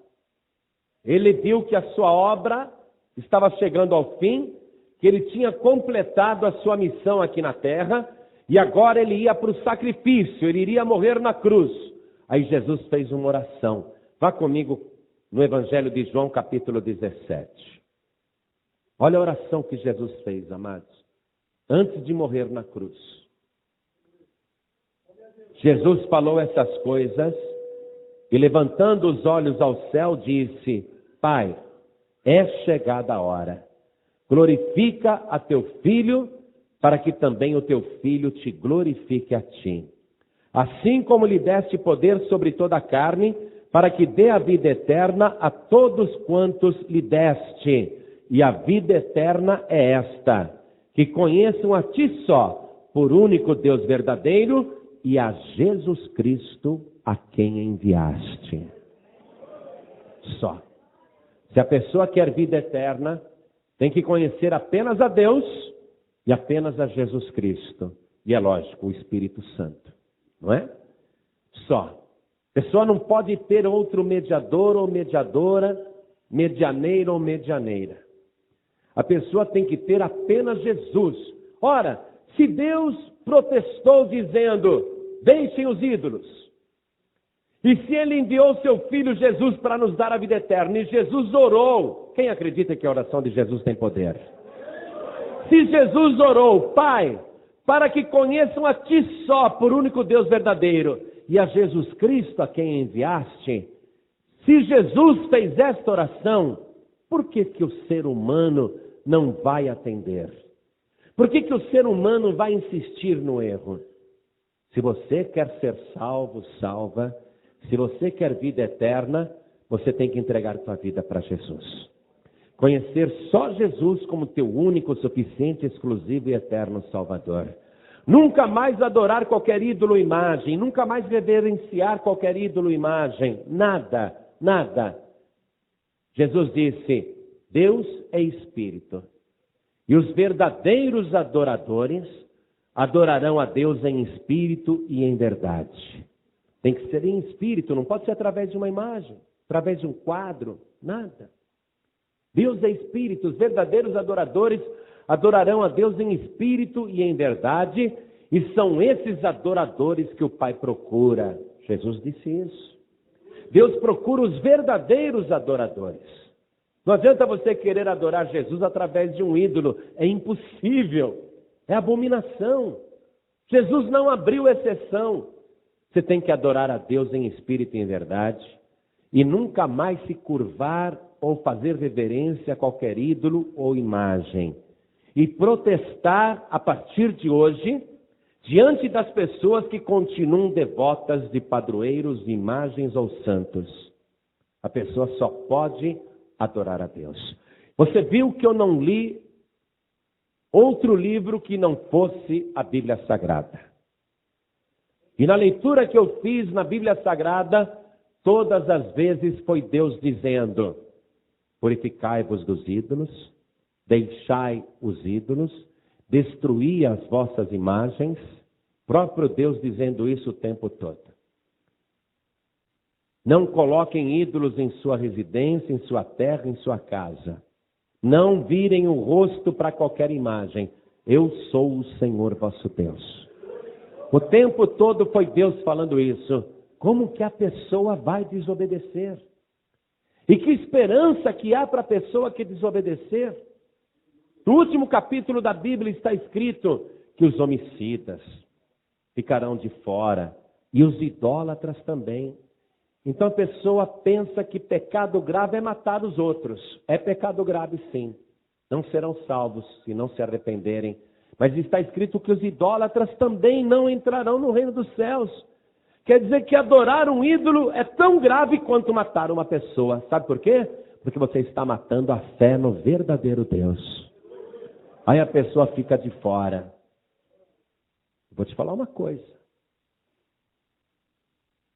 Ele viu que a sua obra estava chegando ao fim, que ele tinha completado a sua missão aqui na terra, e agora ele ia para o sacrifício, ele iria morrer na cruz. Aí Jesus fez uma oração. Vá comigo no Evangelho de João, capítulo 17. Olha a oração que Jesus fez, amados, antes de morrer na cruz. Jesus falou essas coisas e, levantando os olhos ao céu, disse: Pai, é chegada a hora. Glorifica a teu Filho, para que também o teu Filho te glorifique a ti. Assim como lhe deste poder sobre toda a carne, para que dê a vida eterna a todos quantos lhe deste. E a vida eterna é esta: que conheçam a ti só, por único Deus verdadeiro, e a Jesus Cristo, a quem enviaste. Só. Se a pessoa quer vida eterna, tem que conhecer apenas a Deus e apenas a Jesus Cristo. E é lógico, o Espírito Santo. Não é? Só. A pessoa não pode ter outro mediador ou mediadora, medianeiro ou medianeira. A pessoa tem que ter apenas Jesus. Ora, se Deus protestou dizendo: deixem os ídolos, e se Ele enviou seu Filho Jesus para nos dar a vida eterna, e Jesus orou, quem acredita que a oração de Jesus tem poder? Se Jesus orou: Pai, para que conheçam a Ti só, por único Deus verdadeiro, e a Jesus Cristo, a quem enviaste, se Jesus fez esta oração, por que o ser humano não vai atender? Por que o ser humano vai insistir no erro? Se você quer ser salvo, salva. Se você quer vida eterna, você tem que entregar sua vida para Jesus. Conhecer só Jesus como teu único, suficiente, exclusivo e eterno Salvador. Nunca mais adorar qualquer ídolo ou imagem, nunca mais reverenciar qualquer ídolo ou imagem, nada, nada. Jesus disse: Deus é Espírito, e os verdadeiros adoradores adorarão a Deus em espírito e em verdade. Tem que ser em espírito, não pode ser através de uma imagem, através de um quadro, nada. Deus é Espírito, os verdadeiros adoradores adorarão a Deus em espírito e em verdade, e são esses adoradores que o Pai procura. Jesus disse isso. Deus procura os verdadeiros adoradores. Não adianta você querer adorar Jesus através de um ídolo, é impossível, é abominação. Jesus não abriu exceção. Você tem que adorar a Deus em espírito e em verdade, e nunca mais se curvar ou fazer reverência a qualquer ídolo ou imagem. E protestar a partir de hoje, diante das pessoas que continuam devotas de padroeiros, imagens ou santos. A pessoa só pode adorar a Deus. Você viu que eu não li outro livro que não fosse a Bíblia Sagrada. E na leitura que eu fiz na Bíblia Sagrada, todas as vezes foi Deus dizendo: purificai-vos dos ídolos, deixai os ídolos, destruí as vossas imagens. Próprio Deus dizendo isso o tempo todo. Não coloquem ídolos em sua residência, em sua terra, em sua casa. Não virem o rosto para qualquer imagem. Eu sou o Senhor vosso Deus. O tempo todo foi Deus falando isso. Como que a pessoa vai desobedecer? E que esperança que há para a pessoa que desobedecer? No último capítulo da Bíblia está escrito que os homicidas, ficarão de fora, e os idólatras também. Então a pessoa pensa que pecado grave é matar os outros. É pecado grave, sim. Não serão salvos se não se arrependerem. Mas está escrito que os idólatras também não entrarão no reino dos céus. Quer dizer que adorar um ídolo é tão grave quanto matar uma pessoa. Sabe por quê? Porque você está matando a fé no verdadeiro Deus. Aí a pessoa fica de fora. Vou te falar uma coisa.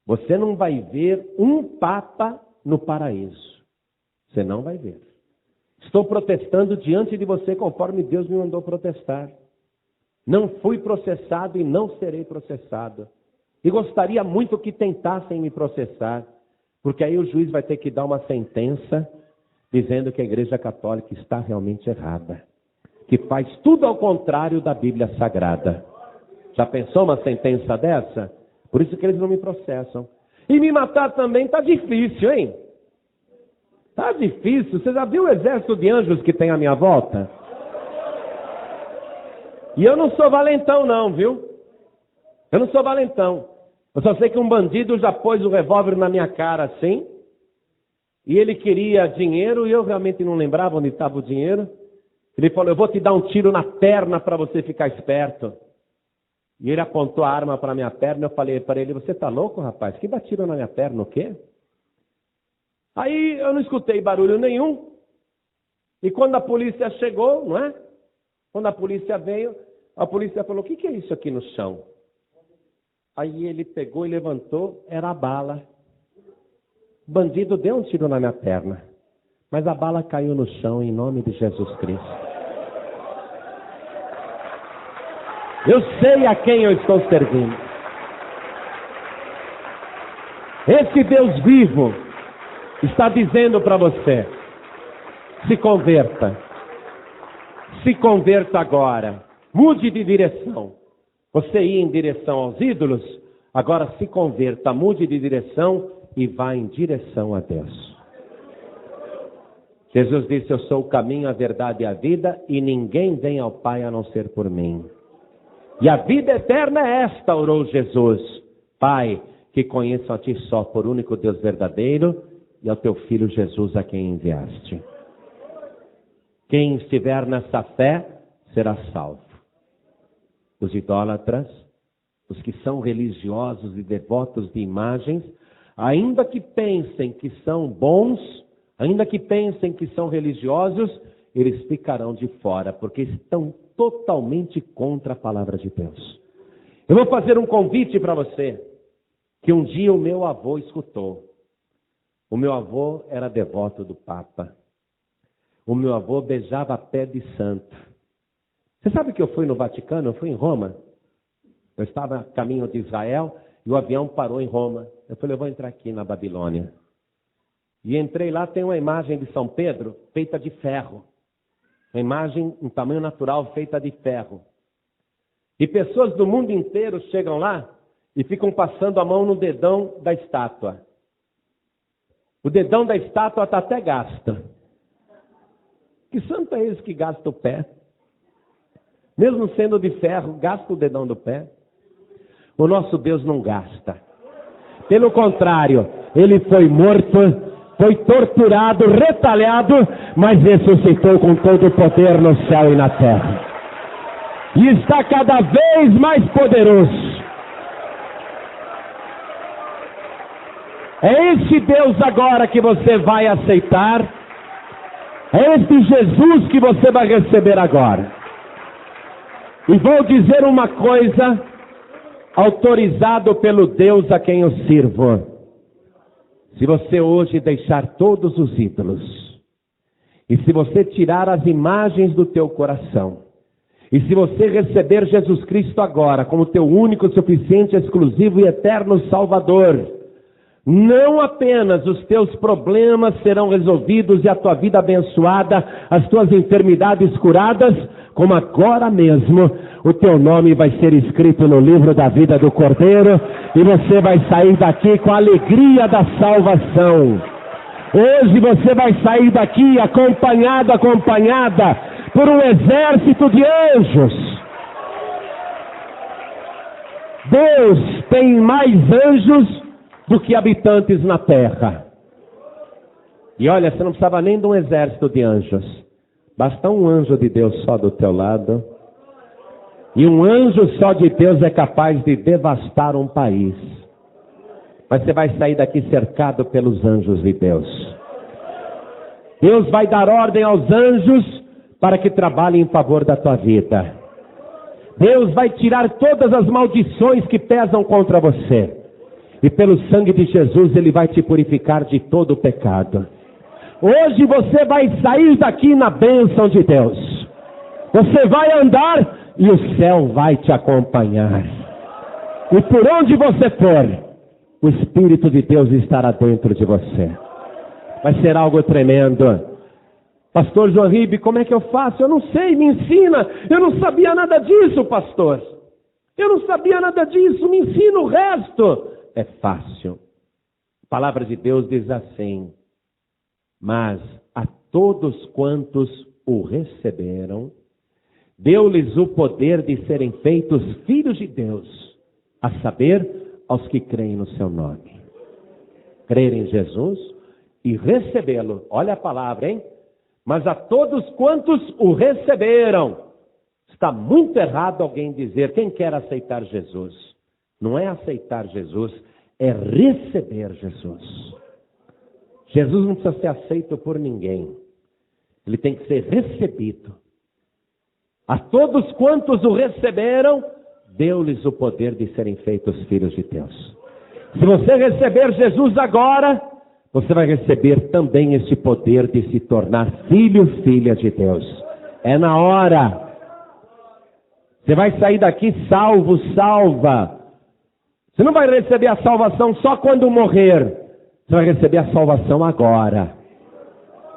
Você não vai ver um papa no paraíso. Você não vai ver. Estou protestando diante de você conforme Deus me mandou protestar. Não fui processado e não serei processado. E gostaria muito que tentassem me processar, porque aí o juiz vai ter que dar uma sentença dizendo que a Igreja Católica está realmente errada, que faz tudo ao contrário da Bíblia Sagrada. Já pensou uma sentença dessa? Por isso que eles não me processam. E me matar também está difícil, hein? Está difícil. Você já viu o exército de anjos que tem à minha volta? E eu não sou valentão não, viu? Eu não sou valentão. Eu só sei que um bandido já pôs o revólver na minha cara assim. E ele queria dinheiro e eu realmente não lembrava onde estava o dinheiro. Ele falou, eu vou te dar um tiro na perna para você ficar esperto. E ele apontou a arma para a minha perna. Eu falei para ele, você está louco, rapaz? Que dá tiro na minha perna, o quê? Aí eu não escutei barulho nenhum. E quando a polícia chegou, não é? Quando a polícia veio, a polícia falou, o que é isso aqui no chão? Aí ele pegou e levantou, era a bala. O bandido deu um tiro na minha perna, mas a bala caiu no chão em nome de Jesus Cristo. Eu sei a quem eu estou servindo. Esse Deus vivo está dizendo para você, se converta. Se converta agora. Mude de direção. Você ia em direção aos ídolos, agora se converta, mude de direção e vá em direção a Deus. Jesus disse, eu sou o caminho, a verdade e a vida, e ninguém vem ao Pai a não ser por mim. E a vida eterna é esta, orou Jesus. Pai, que conheçam a Ti só por único Deus verdadeiro, e ao Teu Filho Jesus a quem enviaste. Quem estiver nessa fé, será salvo. Os idólatras, os que são religiosos e devotos de imagens, ainda que pensem que são bons, ainda que pensem que são religiosos, eles ficarão de fora, porque estão totalmente contra a palavra de Deus. Eu vou fazer um convite para você, que um dia o meu avô escutou. O meu avô era devoto do Papa. O meu avô beijava pé de santo. Você sabe que eu fui no Vaticano? Eu fui em Roma. Eu estava a caminho de Israel e o avião parou em Roma. Eu falei, eu vou entrar aqui na Babilônia. E entrei lá, tem uma imagem de São Pedro feita de ferro. Uma imagem em tamanho natural feita de ferro. E pessoas do mundo inteiro chegam lá e ficam passando a mão no dedão da estátua. O dedão da estátua está até gasto. Que santo é esse que gasta o pé? Mesmo sendo de ferro, gasta o dedão do pé? O nosso Deus não gasta. Pelo contrário, Ele foi morto, foi torturado, retalhado, mas ressuscitou com todo o poder no céu e na terra. E está cada vez mais poderoso. É esse Deus agora que você vai aceitar. É esse Jesus que você vai receber agora. E vou dizer uma coisa, autorizado pelo Deus a quem eu sirvo. Se você hoje deixar todos os ídolos, e se você tirar as imagens do teu coração, e se você receber Jesus Cristo agora como teu único, suficiente, exclusivo e eterno Salvador, não apenas os teus problemas serão resolvidos e a tua vida abençoada, as tuas enfermidades curadas, como agora mesmo o teu nome vai ser escrito no livro da vida do Cordeiro e você vai sair daqui com a alegria da salvação. Hoje você vai sair daqui acompanhada por um exército de anjos. Deus tem mais anjos do que habitantes na terra. E olha, você não precisava nem de um exército de anjos. Basta um anjo de Deus só do teu lado. E um anjo só de Deus é capaz de devastar um país. Mas você vai sair daqui cercado pelos anjos de Deus. Deus vai dar ordem aos anjos para que trabalhem em favor da tua vida. Deus vai tirar todas as maldições que pesam contra você. E pelo sangue de Jesus Ele vai te purificar de todo o pecado. Hoje você vai sair daqui na bênção de Deus. Você vai andar e o céu vai te acompanhar. E por onde você for, o Espírito de Deus estará dentro de você. Vai ser algo tremendo. Pastor João Ribe, como é que eu faço? Eu não sei, me ensina. Eu não sabia nada disso, pastor. Eu não sabia nada disso, me ensina o resto. É fácil. A palavra de Deus diz assim: mas a todos quantos o receberam, deu-lhes o poder de serem feitos filhos de Deus, a saber, aos que creem no seu nome. Crer em Jesus e recebê-lo. Olha a palavra, hein? Mas a todos quantos o receberam. Está muito errado alguém dizer, quem quer aceitar Jesus? Não é aceitar Jesus, é receber Jesus. Jesus não precisa ser aceito por ninguém. Ele tem que ser recebido. A todos quantos o receberam, deu-lhes o poder de serem feitos filhos de Deus. Se você receber Jesus agora, você vai receber também esse poder de se tornar filho, filha de Deus. É na hora. Você vai sair daqui salvo, salva. Você não vai receber a salvação só quando morrer. Você vai receber a salvação agora.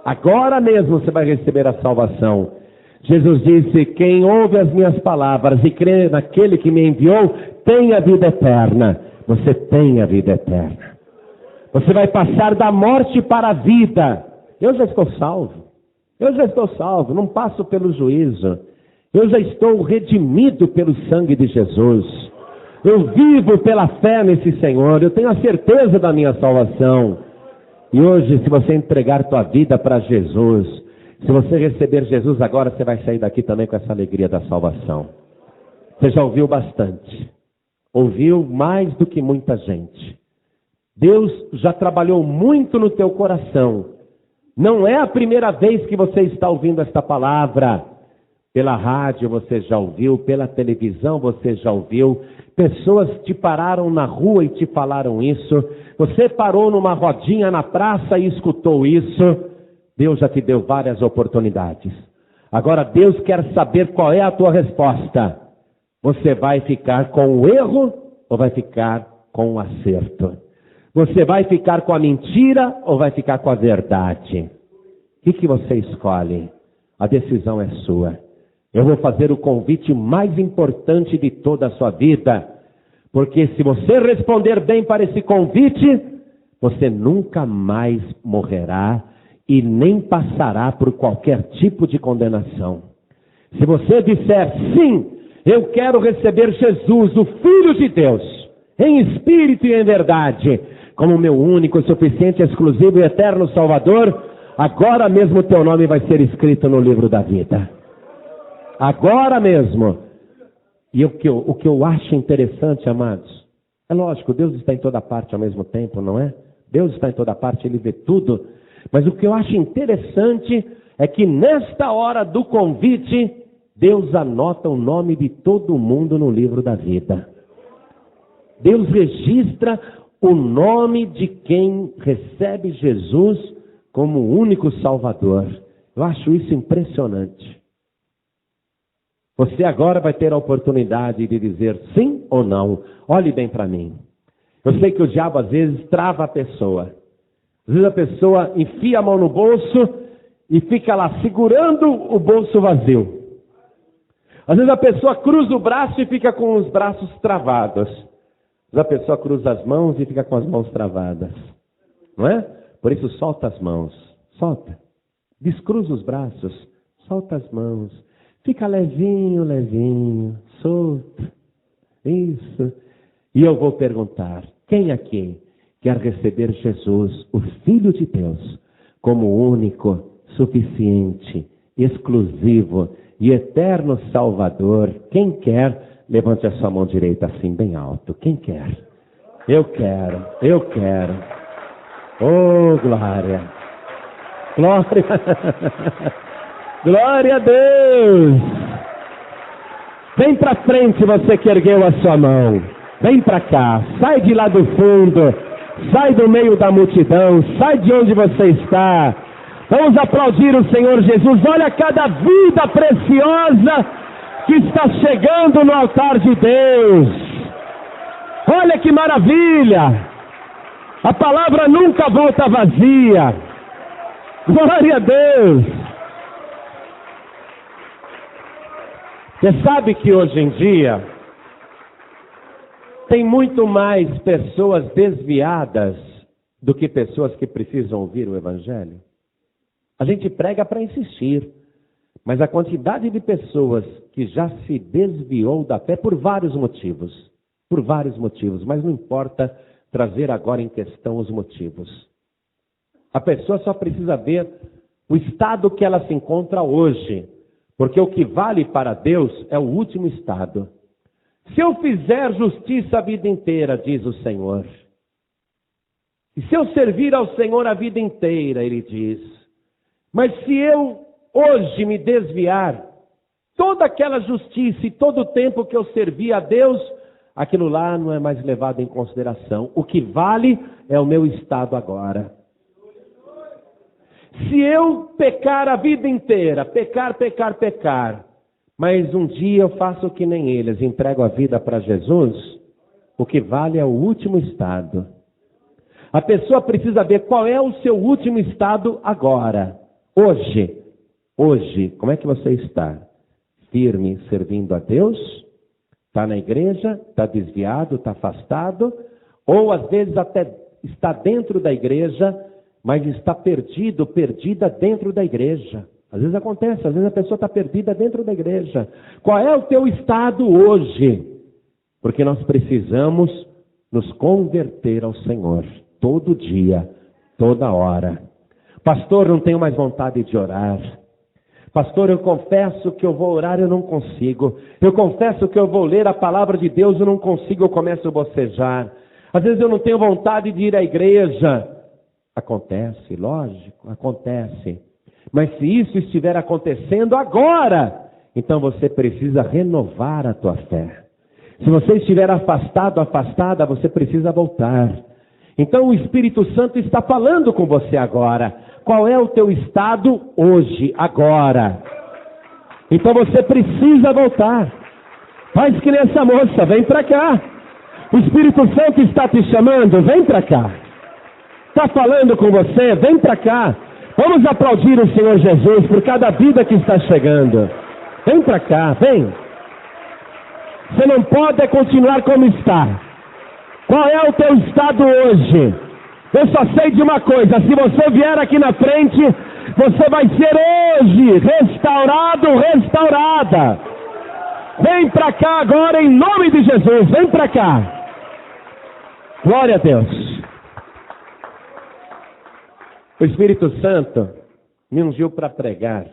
Agora mesmo você vai receber a salvação. Jesus disse, quem ouve as minhas palavras e crê naquele que me enviou, tem a vida eterna. Você tem a vida eterna. Você vai passar da morte para a vida. Eu já estou salvo. Eu já estou salvo. Não passo pelo juízo. Eu já estou redimido pelo sangue de Jesus. Eu vivo pela fé nesse Senhor. Eu tenho a certeza da minha salvação. E hoje, se você entregar tua vida para Jesus, se você receber Jesus agora, você vai sair daqui também com essa alegria da salvação. Você já ouviu bastante. Ouviu mais do que muita gente. Deus já trabalhou muito no teu coração. Não é a primeira vez que você está ouvindo esta palavra. Pela rádio você já ouviu, pela televisão você já ouviu. Pessoas te pararam na rua e te falaram isso. Você parou numa rodinha na praça e escutou isso. Deus já te deu várias oportunidades. Agora Deus quer saber qual é a tua resposta. Você vai ficar com o erro ou vai ficar com o acerto? Você vai ficar com a mentira ou vai ficar com a verdade? O que você escolhe? A decisão é sua. Eu vou fazer o convite mais importante de toda a sua vida. Porque se você responder bem para esse convite, você nunca mais morrerá e nem passará por qualquer tipo de condenação. Se você disser sim, eu quero receber Jesus, o Filho de Deus, em espírito e em verdade, como meu único, suficiente, exclusivo e eterno Salvador, agora mesmo o teu nome vai ser escrito no livro da vida. Agora mesmo. E o que eu acho interessante, amados, é lógico, Deus está em toda parte ao mesmo tempo, não é? Deus está em toda parte, Ele vê tudo. Mas o que eu acho interessante é que nesta hora do convite, Deus anota o nome de todo mundo no livro da vida. Deus registra o nome de quem recebe Jesus como o único Salvador. Eu acho isso impressionante. Você agora vai ter a oportunidade de dizer sim ou não. Olhe bem para mim. Eu sei que o diabo às vezes trava a pessoa. Às vezes a pessoa enfia a mão no bolso e fica lá segurando o bolso vazio. Às vezes a pessoa cruza o braço e fica com os braços travados. Às vezes a pessoa cruza as mãos e fica com as mãos travadas. Não é? Por isso solta as mãos. Solta. Descruza os braços. Solta as mãos. Fica levinho, levinho. Solto. Isso. E eu vou perguntar, quem aqui quer receber Jesus, o Filho de Deus, como único, suficiente, exclusivo e eterno Salvador? Quem quer, levante a sua mão direita assim bem alto. Quem quer? Eu quero, eu quero. Oh, glória! Glória! Glória a Deus! Vem para frente, você que ergueu a sua mão. Vem para cá, sai de lá do fundo, sai do meio da multidão, sai de onde você está. Vamos aplaudir o Senhor Jesus. Olha cada vida preciosa que está chegando no altar de Deus. Olha que maravilha! A palavra nunca volta vazia. Glória a Deus! Você sabe que hoje em dia tem muito mais pessoas desviadas do que pessoas que precisam ouvir o Evangelho? A gente prega para insistir, mas a quantidade de pessoas que já se desviou da fé por vários motivos, mas não importa trazer agora em questão os motivos. A pessoa só precisa ver o estado que ela se encontra hoje, porque o que vale para Deus é o último estado. Se eu fizer justiça a vida inteira, diz o Senhor, e se eu servir ao Senhor a vida inteira, Ele diz, mas se eu hoje me desviar, toda aquela justiça e todo o tempo que eu servi a Deus, aquilo lá não é mais levado em consideração. O que vale é o meu estado agora. Se eu pecar a vida inteira, pecar, mas um dia eu faço que nem eles, entrego a vida para Jesus, o que vale é o último estado. A pessoa precisa ver qual é o seu último estado agora. Hoje, como é que você está? Firme, servindo a Deus? Está na igreja? Está desviado? Está afastado? Ou às vezes até está dentro da igreja, mas está perdida dentro da igreja. Às vezes acontece, às vezes a pessoa está perdida dentro da igreja. Qual é o teu estado hoje? Porque nós precisamos nos converter ao Senhor, todo dia, toda hora. Pastor, não tenho mais vontade de orar. Pastor, eu confesso que eu vou orar, eu não consigo. Eu confesso que eu vou ler a palavra de Deus, eu não consigo, eu começo a bocejar. Às vezes eu não tenho vontade de ir à igreja. Acontece, lógico, acontece. Mas se isso estiver acontecendo agora, então você precisa renovar a tua fé. Se você estiver afastada, você precisa voltar. Então o Espírito Santo está falando com você agora. Qual é o teu estado hoje, agora? Então você precisa voltar. Faz que nem essa moça, vem para cá. O Espírito Santo está te chamando, vem para cá. Está falando com você, vem para cá. Vamos aplaudir o Senhor Jesus por cada vida que está chegando. Vem para cá, vem. Você não pode continuar como está. Qual é o teu estado hoje? Eu só sei de uma coisa, se você vier aqui na frente, você vai ser hoje restaurado, restaurada. Vem para cá agora em nome de Jesus, vem para cá. Glória a Deus. O Espírito Santo me ungiu para pregar.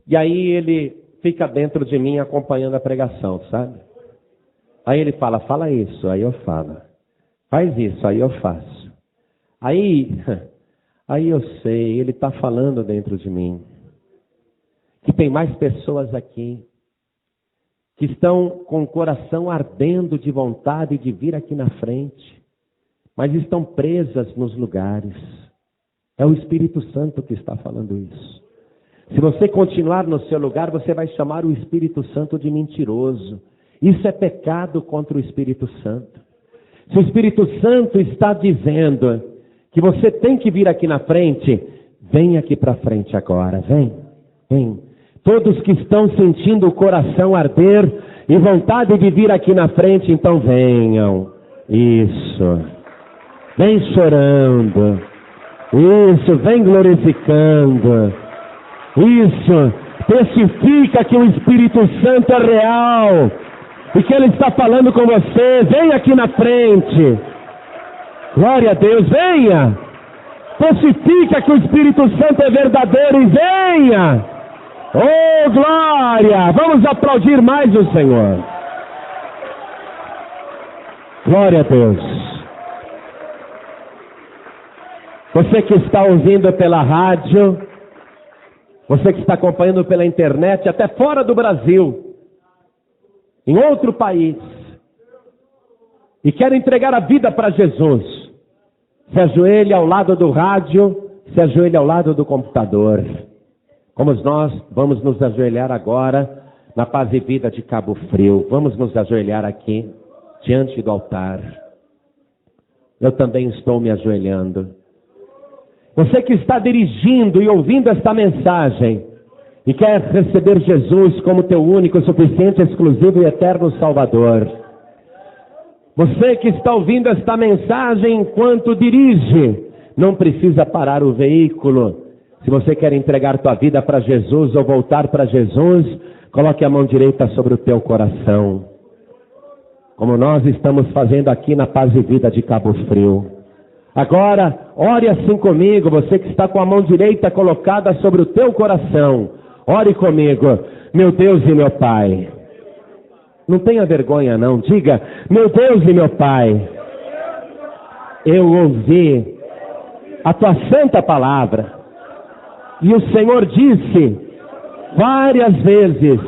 E aí ele fica dentro de mim acompanhando a pregação, sabe? Aí ele fala isso, aí eu falo. Faz isso, aí eu faço. Aí eu sei, ele está falando dentro de mim. Que tem mais pessoas aqui que estão com o coração ardendo de vontade de vir aqui na frente, mas estão presas nos lugares. É o Espírito Santo que está falando isso. Se você continuar no seu lugar, você vai chamar o Espírito Santo de mentiroso. Isso é pecado contra o Espírito Santo. Se o Espírito Santo está dizendo que você tem que vir aqui na frente, vem aqui para frente agora, vem. Todos que estão sentindo o coração arder e vontade de vir aqui na frente, então venham. Isso. Vem chorando. Isso, vem glorificando. Isso, testifica que o Espírito Santo é real. e que Ele está falando com você. Venha aqui na frente. Glória a Deus, venha. Testifica que o Espírito Santo é verdadeiro e venha. Oh, glória! Vamos aplaudir mais o Senhor. Glória a Deus. Você que está ouvindo pela rádio, você que está acompanhando pela internet, até fora do Brasil, em outro país, e quer entregar a vida para Jesus, se ajoelhe ao lado do rádio, se ajoelhe ao lado do computador. Como nós vamos nos ajoelhar agora na Paz e Vida de Cabo Frio. Vamos nos ajoelhar aqui, diante do altar. Eu também estou me ajoelhando. Você que está dirigindo e ouvindo esta mensagem e quer receber Jesus como teu único, suficiente, exclusivo e eterno Salvador. Você que está ouvindo esta mensagem enquanto dirige, não precisa parar o veículo. Se você quer entregar tua vida para Jesus ou voltar para Jesus, coloque a mão direita sobre o teu coração. Como nós estamos fazendo aqui na Paz e Vida de Cabo Frio. Agora, ore assim comigo, você que está com a mão direita colocada sobre o teu coração. Ore comigo. Meu Deus e meu Pai. Não tenha vergonha não, diga, meu Deus e meu Pai. Eu ouvi a tua santa palavra. E o Senhor disse várias vezes,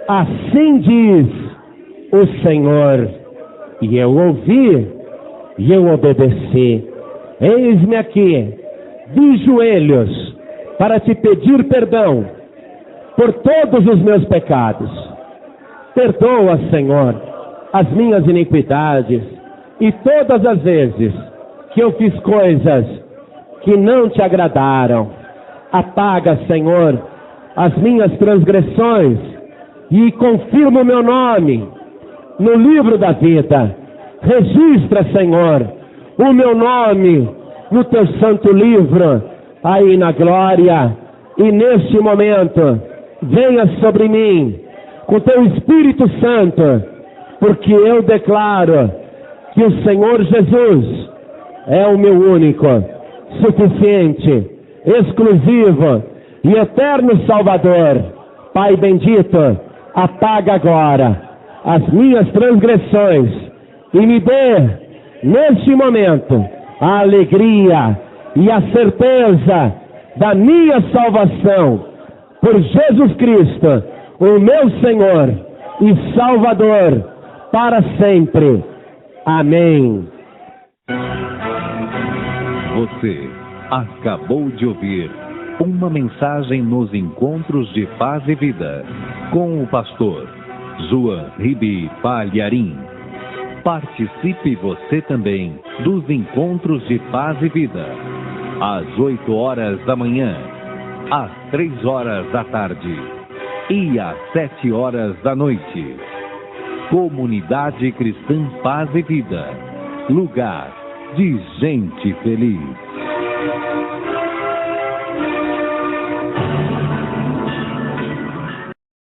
assim diz o Senhor. E eu ouvi, e eu obedeci. Eis-me aqui, de joelhos, para te pedir perdão por todos os meus pecados. Perdoa, Senhor, as minhas iniquidades e todas as vezes que eu fiz coisas que não te agradaram. Apaga, Senhor, as minhas transgressões e confirma o meu nome no livro da vida. Registra, Senhor, o meu nome no teu santo livro, aí na glória. E neste momento, venha sobre mim com teu Espírito Santo, porque eu declaro que o Senhor Jesus é o meu único, suficiente, exclusivo e eterno Salvador. Pai bendito, apaga agora as minhas transgressões e me dê, neste momento, a alegria e a certeza da minha salvação por Jesus Cristo, o meu Senhor e Salvador, para sempre. Amém.
Você acabou de ouvir uma mensagem nos Encontros de Paz e Vida, com o pastor João Ribe Palharim. Participe você também dos Encontros de Paz e Vida, às 8 horas da manhã, às 3 horas da tarde e às 7 horas da noite. Comunidade Cristã Paz e Vida, lugar de gente feliz.